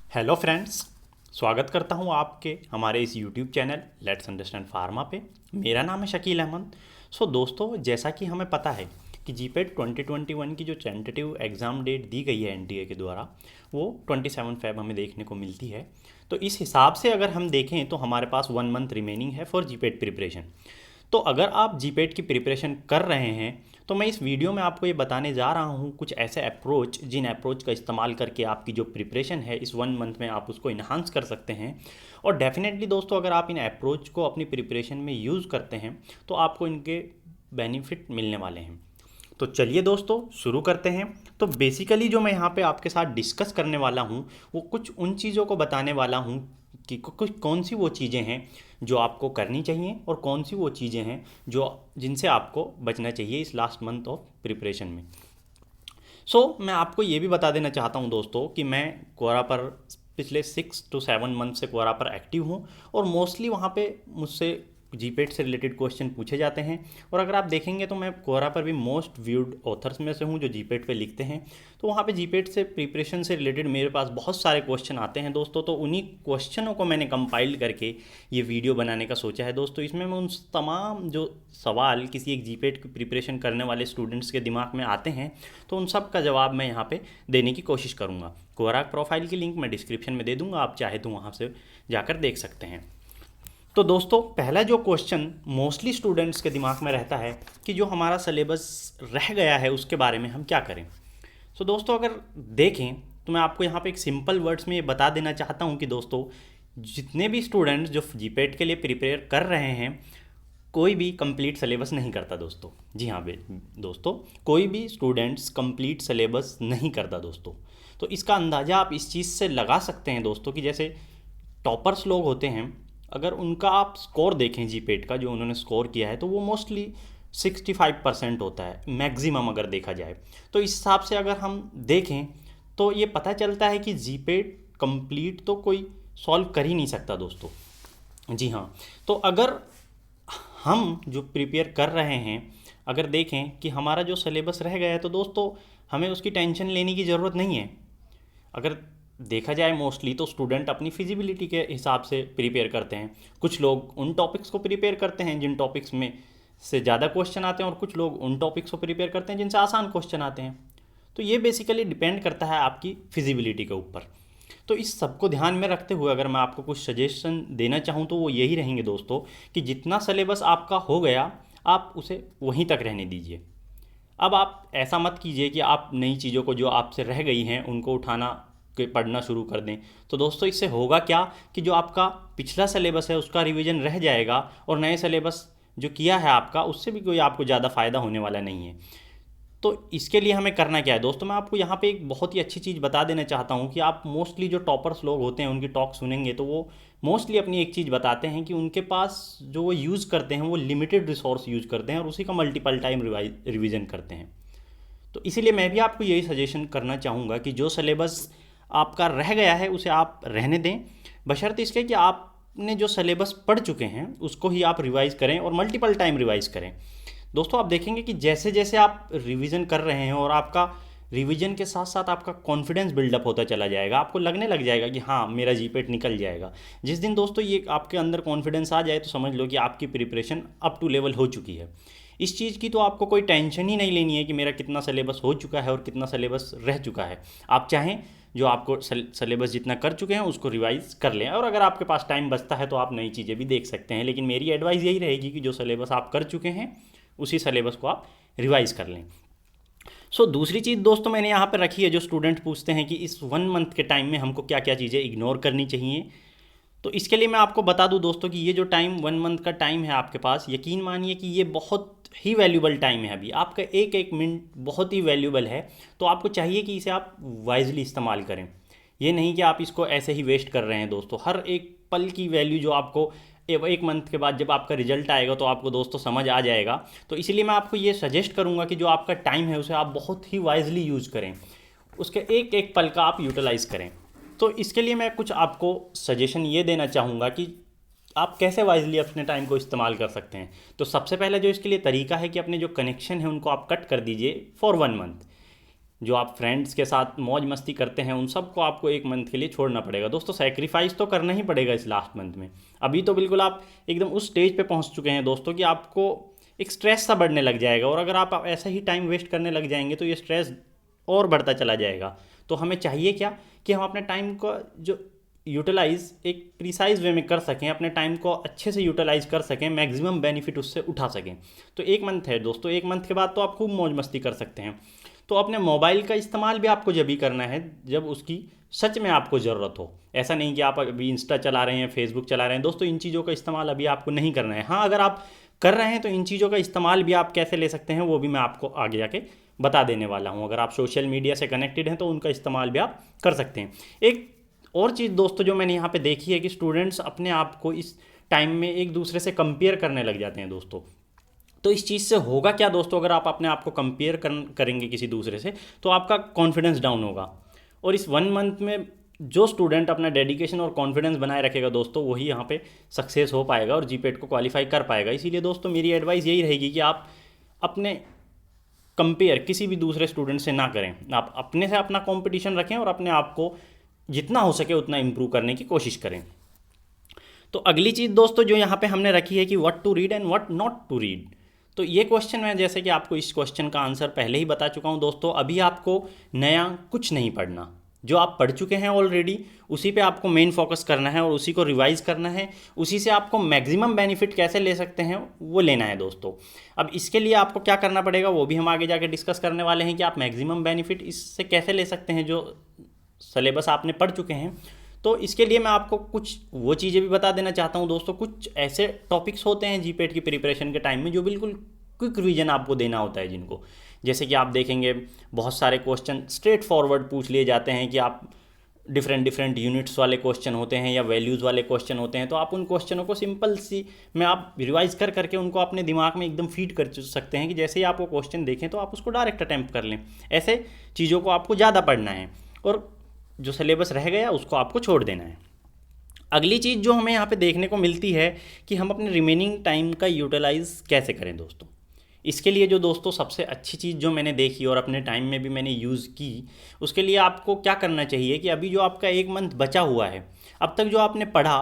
Hello friends, स्वागत करता हूं आपके हमारे इस YouTube channel let's understand pharma पे। मेरा नाम है शकील अहमद। दोस्तों, जैसा कि हमें पता है कि जीपेट 2021 की जो टेंटेटिव एग्ज़ाम डेट दी गई है एनटीए के द्वारा, वो 27 फेब हमें देखने को मिलती है। तो इस हिसाब से अगर हम देखें तो हमारे पास 1 मंथ रिमेनिंग है फॉर जीपेट प्रिपरेशन। तो अगर आप जीपेट की प्रिपरेशन कर रहे हैं तो मैं इस वीडियो में आपको ये बताने जा रहा हूँ कुछ ऐसे अप्रोच जिन अप्रोच का इस्तेमाल करके आपकी जो प्रिपरेशन है इस 1 मंथ में आप उसको इन्हांस कर सकते हैं। और डेफिनेटली दोस्तों, अगर आप इन अप्रोच को अपनी प्रिपरेशन में यूज़ करते हैं तो आपको इनके बेनिफिट मिलने वाले हैं। तो चलिए दोस्तों, शुरू करते हैं। तो बेसिकली जो मैं यहाँ पे आपके साथ डिस्कस करने वाला हूँ वो कुछ उन चीज़ों को बताने वाला हूँ कि कुछ कौन सी वो चीज़ें हैं जो आपको करनी चाहिए और कौन सी वो चीज़ें हैं जो जिनसे आपको बचना चाहिए इस लास्ट मंथ ऑफ प्रिपरेशन में। मैं आपको ये भी बता देना चाहता हूँ दोस्तों कि मैं क्वोरा पर पिछले 6 to 7 मंथ से क्वोरा पर एक्टिव हूँ और मोस्टली वहाँ पे मुझसे जीपेट से रिलेटेड क्वेश्चन पूछे जाते हैं। और अगर आप देखेंगे तो मैं क्वोरा पर भी मोस्ट व्यूड ऑथर्स में से हूँ जो जीपेट पे लिखते हैं। तो वहाँ पे जीपेट से प्रिपरेशन से रिलेटेड मेरे पास बहुत सारे क्वेश्चन आते हैं दोस्तों। तो उन्हीं क्वेश्चनों को मैंने कंपाइल करके ये वीडियो बनाने का सोचा है दोस्तों। इसमें मैं उन तमाम जो सवाल किसी एक जीपेट की प्रिपरेशन करने वाले स्टूडेंट्स के दिमाग में आते हैं तो उन सब का जवाब मैं यहाँ पे देने की कोशिश करूँगा। क्वोरा प्रोफाइल की लिंक मैं डिस्क्रिप्शन में दे दूँगा, आप चाहे तो वहाँ से जाकर देख सकते हैं। तो दोस्तों, पहला जो क्वेश्चन मोस्टली स्टूडेंट्स के दिमाग में रहता है कि जो हमारा सिलेबस रह गया है उसके बारे में हम क्या करें। दोस्तों, अगर देखें तो मैं आपको यहाँ पे एक सिंपल वर्ड्स में ये बता देना चाहता हूँ कि दोस्तों, जितने भी स्टूडेंट्स जो जीपेट के लिए प्रिपेयर कर रहे हैं कोई भी कंप्लीट सिलेबस नहीं करता दोस्तों। जी हाँ दोस्तों, कोई भी स्टूडेंट्स कंप्लीट सिलेबस नहीं करता दोस्तों। तो इसका अंदाज़ा आप इस चीज़ से लगा सकते हैं दोस्तों कि जैसे टॉपर्स लोग होते हैं, अगर उनका आप स्कोर देखें जीपेट का जो उन्होंने स्कोर किया है तो वो मोस्टली 65% होता है मैक्सिमम अगर देखा जाए। तो इस हिसाब से अगर हम देखें तो ये पता चलता है कि जीपेट कंप्लीट तो कोई सॉल्व कर ही नहीं सकता दोस्तों। जी हाँ, तो अगर हम जो प्रिपेयर कर रहे हैं अगर देखें कि हमारा जो सिलेबस रह गया है तो दोस्तों हमें उसकी टेंशन लेने की ज़रूरत नहीं है। अगर देखा जाए मोस्टली तो स्टूडेंट अपनी फिजिबिलिटी के हिसाब से प्रिपेयर करते हैं। कुछ लोग उन टॉपिक्स को प्रिपेयर करते हैं जिन टॉपिक्स में से ज़्यादा क्वेश्चन आते हैं और कुछ लोग उन टॉपिक्स को प्रिपेयर करते हैं जिनसे आसान क्वेश्चन आते हैं। तो ये बेसिकली डिपेंड करता है आपकी फिजिबिलिटी के ऊपर। तो इस सब को ध्यान में रखते हुए अगर मैं आपको कुछ सजेशन देना चाहूँ तो वो यही रहेंगे दोस्तों कि जितना सिलेबस आपका हो गया आप उसे वहीं तक रहने दीजिए। अब आप ऐसा मत कीजिए कि आप नई चीज़ों को जो आपसे रह गई हैं उनको उठाना के पढ़ना शुरू कर दें। तो दोस्तों, इससे होगा क्या कि जो आपका पिछला सिलेबस है उसका रिवीजन रह जाएगा और नए सिलेबस जो किया है आपका उससे भी कोई आपको ज़्यादा फ़ायदा होने वाला नहीं है। तो इसके लिए हमें करना क्या है दोस्तों, मैं आपको यहाँ पे एक बहुत ही अच्छी चीज़ बता देना चाहता हूँ कि आप मोस्टली जो टॉपर्स लोग होते हैं उनकी टॉक सुनेंगे तो वो मोस्टली अपनी एक चीज़ बताते हैं कि उनके पास जो वो यूज़ करते हैं वो लिमिटेड रिसोर्स यूज़ करते हैं और उसी का मल्टीपल टाइम रिविज़न करते हैं। तो इसीलिए मैं भी आपको यही सजेशन करना चाहूँगा कि जो सिलेबस आपका रह गया है उसे आप रहने दें, बशर्ते इसके कि आपने जो सिलेबस पढ़ चुके हैं उसको ही आप रिवाइज़ करें और मल्टीपल टाइम रिवाइज़ करें। दोस्तों, आप देखेंगे कि जैसे जैसे आप रिवीजन कर रहे हैं और आपका रिवीजन के साथ साथ आपका कॉन्फिडेंस बिल्डअप होता चला जाएगा, आपको लगने लग जाएगा कि हाँ मेरा जीपेट निकल जाएगा। जिस दिन दोस्तों ये आपके अंदर कॉन्फिडेंस आ जाए तो समझ लो कि आपकी प्रिपरेशन अप टू लेवल हो चुकी है। इस चीज़ की तो आपको कोई टेंशन ही नहीं लेनी है कि मेरा कितना सिलेबस हो चुका है और कितना सिलेबस रह चुका है। आप चाहें जो आपको सिलेबस जितना कर चुके हैं उसको रिवाइज कर लें और अगर आपके पास टाइम बचता है तो आप नई चीज़ें भी देख सकते हैं। लेकिन मेरी एडवाइस यही रहेगी कि जो सिलेबस आप कर चुके हैं उसी सिलेबस को आप रिवाइज कर लें। दूसरी चीज़ दोस्तों मैंने यहाँ पर रखी है, जो स्टूडेंट पूछते हैं कि इस 1 मंथ के टाइम में हमको क्या क्या चीज़ें इग्नोर करनी चाहिए। तो इसके लिए मैं आपको बता दूं दोस्तों कि ये जो टाइम 1 मंथ का टाइम है आपके पास, यकीन मानिए कि ये बहुत ही वैल्यूबल टाइम है। अभी आपका एक एक मिनट बहुत ही वैल्यूबल है। तो आपको चाहिए कि इसे आप वाइजली इस्तेमाल करें। ये नहीं कि आप इसको ऐसे ही वेस्ट कर रहे हैं दोस्तों। हर एक पल की वैल्यू जो आपको 1 मंथ के बाद जब आपका रिजल्ट आएगा तो आपको दोस्तों समझ आ जाएगा। तो इसीलिए मैं आपको ये सजेस्ट करूँगा कि जो आपका टाइम है उसे आप बहुत ही वाइजली यूज़ करें, उसके एक एक पल का आप यूटिलाइज़ करें। तो इसके लिए मैं कुछ आपको सजेशन ये देना चाहूँगा कि आप कैसे वाइजली अपने टाइम को इस्तेमाल कर सकते हैं। तो सबसे पहले जो इसके लिए तरीका है कि अपने जो कनेक्शन है उनको आप कट कर दीजिए फॉर 1 मंथ। जो आप फ्रेंड्स के साथ मौज मस्ती करते हैं, उन सबको आपको एक मंथ के लिए छोड़ना पड़ेगा दोस्तों। सेक्रीफाइस तो करना ही पड़ेगा इस लास्ट मंथ में। अभी तो बिल्कुल आप एकदम उस स्टेज पे पहुंच चुके हैं दोस्तों कि आपको एक स्ट्रेस सा बढ़ने लग जाएगा, और अगर आप ऐसा ही टाइम वेस्ट करने लग जाएंगे तो ये स्ट्रेस और बढ़ता चला जाएगा। तो हमें चाहिए क्या कि हम अपने टाइम को जो यूटिलाइज एक प्रिसाइज वे में कर सकें, अपने टाइम को अच्छे से यूटिलाइज कर सकें, मैक्सिमम बेनिफिट उससे उठा सकें। तो एक मंथ है दोस्तों, एक मंथ के बाद तो आप खूब मौज मस्ती कर सकते हैं। तो अपने मोबाइल का इस्तेमाल भी आपको जब ही करना है जब उसकी सच में आपको ज़रूरत हो। ऐसा नहीं कि आप अभी इंस्टा चला रहे हैं, फेसबुक चला रहे हैं दोस्तों, इन चीज़ों का इस्तेमाल अभी आपको नहीं करना है। हाँ, अगर आप कर रहे हैं तो इन चीज़ों का इस्तेमाल भी आप कैसे ले सकते हैं वो भी मैं आपको आगे जाके बता देने वाला हूँ। अगर आप सोशल मीडिया से कनेक्टेड हैं तो उनका इस्तेमाल भी आप कर सकते हैं। एक और चीज़ दोस्तों जो मैंने यहाँ पे देखी है कि स्टूडेंट्स अपने आप को इस टाइम में एक दूसरे से कंपेयर करने लग जाते हैं दोस्तों। तो इस चीज़ से होगा क्या दोस्तों, अगर आप अपने आप को कंपेयर करेंगे किसी दूसरे से तो आपका कॉन्फिडेंस डाउन होगा। और इस 1 मंथ में जो स्टूडेंट अपना डेडिकेशन और कॉन्फिडेंस बनाए रखेगा दोस्तों, वही यहाँ पे सक्सेस हो पाएगा और जीपेट को क्वालिफाई कर पाएगा। इसीलिए दोस्तों मेरी एडवाइस यही रहेगी कि आप अपने कंपेयर किसी भी दूसरे स्टूडेंट से ना करें। आप अपने से अपना कंपटीशन रखें और अपने आप को जितना हो सके उतना इम्प्रूव करने की कोशिश करें। तो अगली चीज़ दोस्तों जो यहाँ पे हमने रखी है कि what to read and what not to read. तो ये क्वेश्चन मैं जैसे कि आपको इस क्वेश्चन का आंसर पहले ही बता चुका हूँ दोस्तों। अभी आपको नया कुछ नहीं पढ़ना, जो आप पढ़ चुके हैं ऑलरेडी उसी पे आपको मेन फोकस करना है और उसी को रिवाइज करना है। उसी से आपको मैक्सिमम बेनिफिट कैसे ले सकते हैं वो लेना है दोस्तों। अब इसके लिए आपको क्या करना पड़ेगा वो भी हम आगे जाके डिस्कस करने वाले हैं कि आप मैक्सिमम बेनिफिट इससे कैसे ले सकते हैं जो सिलेबस आपने पढ़ चुके हैं। तो इसके लिए मैं आपको कुछ वो चीज़ें भी बता देना चाहता हूँ दोस्तों। कुछ ऐसे टॉपिक्स होते हैं जीपेट की प्रिपरेशन के टाइम में जो बिल्कुल क्विक रिवीजन आपको देना होता है, जिनको जैसे कि आप देखेंगे बहुत सारे क्वेश्चन स्ट्रेट फॉरवर्ड पूछ लिए जाते हैं कि आप डिफरेंट यूनिट्स वाले क्वेश्चन होते हैं या वैल्यूज़ वाले क्वेश्चन होते हैं। तो आप उन क्वेश्चनों को सिंपल सी में आप रिवाइज कर करके उनको अपने दिमाग में एकदम फीड कर सकते हैं कि जैसे ही आप वो क्वेश्चन देखें तो आप उसको डायरेक्ट अटैम्प्ट कर लें। ऐसे चीज़ों को आपको ज़्यादा पढ़ना है और जो सिलेबस रह गया उसको आपको छोड़ देना है। अगली चीज़ जो हमें यहाँ पे देखने को मिलती है कि हम अपने रिमेनिंग टाइम का यूटिलाइज कैसे करें दोस्तों। इसके लिए जो दोस्तों सबसे अच्छी चीज़ जो मैंने देखी और अपने टाइम में भी मैंने यूज़ की, उसके लिए आपको क्या करना चाहिए कि अभी जो आपका 1 मंथ बचा हुआ है, अब तक जो आपने पढ़ा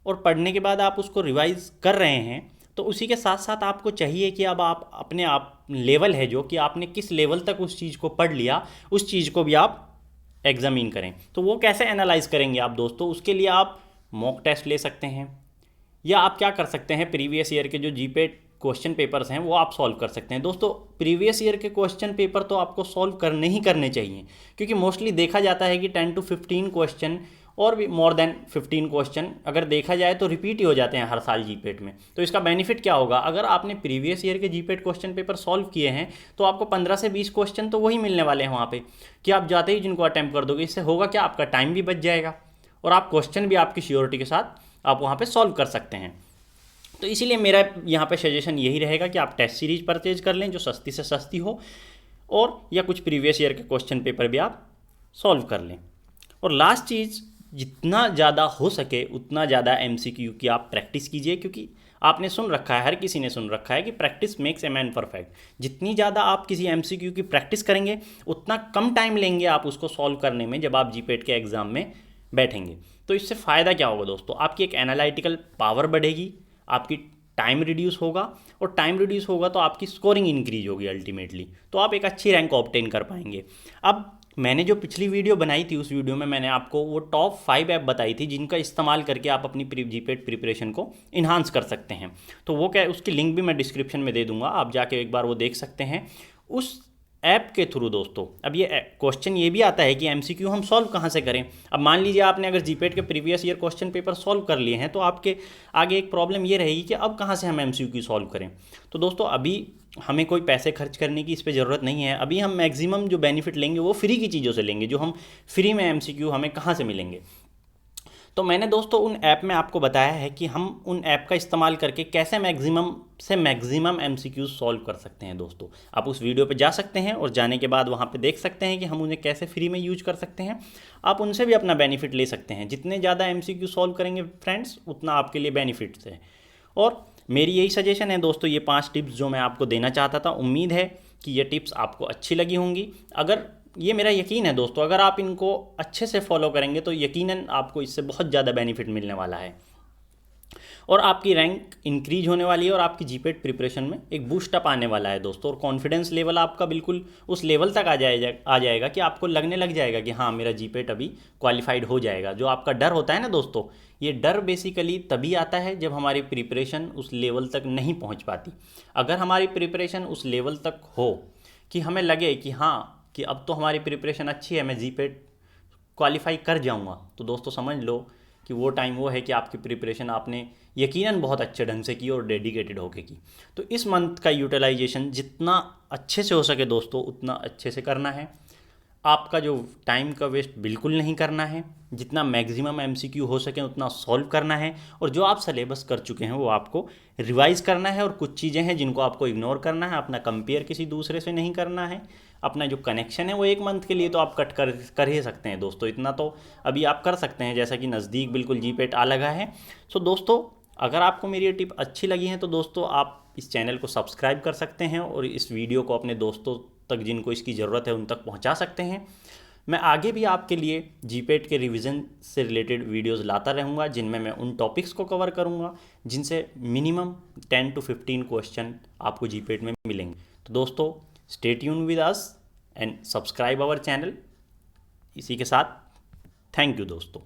और पढ़ने के बाद आप उसको रिवाइज कर रहे हैं, तो उसी के साथ साथ आपको चाहिए कि अब आप अपने आप लेवल है जो कि आपने किस लेवल तक उस चीज़ को पढ़ लिया, उस चीज़ को भी आप एग्जामिन करें। तो वो कैसे एनालाइज करेंगे आप दोस्तों, उसके लिए आप मॉक टेस्ट ले सकते हैं या आप क्या कर सकते हैं प्रीवियस ईयर के जो जीपेट क्वेश्चन पेपर्स हैं वो आप सॉल्व कर सकते हैं। दोस्तों प्रीवियस ईयर के क्वेश्चन पेपर तो आपको सॉल्व करने ही करने चाहिए, क्योंकि मोस्टली देखा जाता है कि 10 to 15 क्वेश्चन और भी मोर देन 15 क्वेश्चन अगर देखा जाए तो रिपीट ही हो जाते हैं हर साल जीपेट में। तो इसका बेनिफिट क्या होगा, अगर आपने प्रीवियस ईयर के जीपेट क्वेश्चन पेपर सॉल्व किए हैं तो आपको 15 से 20 क्वेश्चन तो वही मिलने वाले हैं वहाँ पे कि आप जाते ही जिनको अटैम्प्ट कर दोगे। इससे होगा क्या, आपका टाइम भी बच जाएगा और आप क्वेश्चन भी आपकी श्योरिटी के साथ आप वहाँ पर सॉल्व कर सकते हैं। तो इसीलिए मेरा यहाँ पे सजेशन यही रहेगा कि आप टेस्ट सीरीज परचेज कर लें जो सस्ती से सस्ती हो, और या कुछ प्रीवियस ईयर के क्वेश्चन पेपर भी आप सॉल्व कर लें। और लास्ट चीज़, जितना ज़्यादा हो सके उतना ज़्यादा एमसीक्यू की आप प्रैक्टिस कीजिए, क्योंकि आपने सुन रखा है, हर किसी ने सुन रखा है कि practice makes a man perfect. जितनी ज़्यादा आप किसी एमसीक्यू की प्रैक्टिस करेंगे उतना कम टाइम लेंगे आप उसको सॉल्व करने में जब आप जीपेट के एग्ज़ाम में बैठेंगे। तो इससे फ़ायदा क्या होगा दोस्तों, आपकी एक एनालिटिकल पावर बढ़ेगी, आपकी टाइम रिड्यूस होगा, और टाइम रिड्यूस होगा तो आपकी स्कोरिंग इंक्रीज होगी अल्टीमेटली, तो आप एक अच्छी रैंक ऑब्टेन कर पाएंगे। अब मैंने जो पिछली वीडियो बनाई थी उस वीडियो में मैंने आपको वो टॉप 5 ऐप बताई थी जिनका इस्तेमाल करके आप अपनी जीपेट प्रिपरेशन को इन्हांस कर सकते हैं। तो वो क्या, उसकी लिंक भी मैं डिस्क्रिप्शन में दे दूंगा, आप जाके एक बार वो देख सकते हैं उस ऐप के थ्रू दोस्तों। अब ये क्वेश्चन ये भी आता है कि एमसीक्यू हम सॉल्व कहाँ से करें। अब मान लीजिए आपने अगर जीपेट के previous year question paper solve कर लिए हैं तो आपके आगे एक प्रॉब्लम ये रहेगी कि अब कहाँ से हम एमसीक्यू सॉल्व करें। तो दोस्तों अभी हमें कोई पैसे खर्च करने की इस पर ज़रूरत नहीं है। अभी हम मैक्सिमम जो बेनिफिट लेंगे वो फ्री की चीज़ों से लेंगे, जो हम फ्री में एमसीक्यू हमें कहाँ से मिलेंगे। तो मैंने दोस्तों उन ऐप में आपको बताया है कि हम उन ऐप का इस्तेमाल करके कैसे मैक्सिमम से मैक्सिमम एमसीक्यूज सॉल्व कर सकते हैं। दोस्तों आप उस वीडियो पे जा सकते हैं और जाने के बाद वहाँ पे देख सकते हैं कि हम उन्हें कैसे फ्री में यूज कर सकते हैं। आप उनसे भी अपना बेनिफिट ले सकते हैं। जितने ज़्यादा एमसीक्यू सॉल्व करेंगे फ्रेंड्स उतना आपके लिए बेनिफिट्स है। और मेरी यही सजेशन है दोस्तों, ये 5 टिप्स जो मैं आपको देना चाहता था। उम्मीद है कि ये टिप्स आपको अच्छी लगी होंगी। अगर ये मेरा यकीन है दोस्तों, अगर आप इनको अच्छे से फॉलो करेंगे तो यकीनन आपको इससे बहुत ज़्यादा बेनिफिट मिलने वाला है और आपकी रैंक इंक्रीज होने वाली है और आपकी जीपेट प्रिपरेशन में एक बूस्ट अप आने वाला है दोस्तों। और कॉन्फिडेंस लेवल आपका बिल्कुल उस लेवल तक आ जाएगा कि आपको लगने लग जाएगा कि हाँ मेरा जीपेट अभी क्वालिफाइड हो जाएगा। जो आपका डर होता है ना दोस्तों, ये डर बेसिकली तभी आता है जब हमारी प्रिपरेशन उस लेवल तक नहीं पहुँच पाती। अगर हमारी प्रिपरेशन उस लेवल तक हो कि हमें लगे कि हाँ कि अब तो हमारी प्रिपरेशन अच्छी है, मैं जीपेट क्वालिफाई कर जाऊंगा, तो दोस्तों समझ लो कि वो टाइम वो है कि आपकी प्रिपरेशन आपने यकीनन बहुत अच्छे ढंग से की और डेडिकेटेड होके की। तो इस मंथ का यूटिलाइजेशन जितना अच्छे से हो सके दोस्तों उतना अच्छे से करना है। आपका जो टाइम का वेस्ट बिल्कुल नहीं करना है, जितना मैक्सिमम एमसीक्यू हो सके उतना सॉल्व करना है और जो आप सिलेबस कर चुके हैं वो आपको रिवाइज करना है। और कुछ चीज़ें हैं जिनको आपको इग्नोर करना है, अपना कंपेयर किसी दूसरे से नहीं करना है। अपना जो कनेक्शन है वो एक मंथ के लिए तो आप कट कर ही सकते हैं दोस्तों, इतना तो अभी आप कर सकते हैं जैसा कि नज़दीक बिल्कुल जीपेट आ लगा है। सो दोस्तों अगर आपको मेरी ये टिप अच्छी लगी है तो दोस्तों आप इस चैनल को सब्सक्राइब कर सकते हैं और इस वीडियो को अपने दोस्तों तक जिनको इसकी ज़रूरत है उन तक पहुंचा सकते हैं। मैं आगे भी आपके लिए जीपेट के रिवीजन से रिलेटेड वीडियोस लाता रहूँगा जिनमें मैं उन टॉपिक्स को कवर करूँगा जिनसे मिनिमम 10 to 15 क्वेश्चन आपको जीपेट में मिलेंगे। तो दोस्तों stay tune with us and subscribe our channel. इसी के साथ थैंक यू दोस्तों।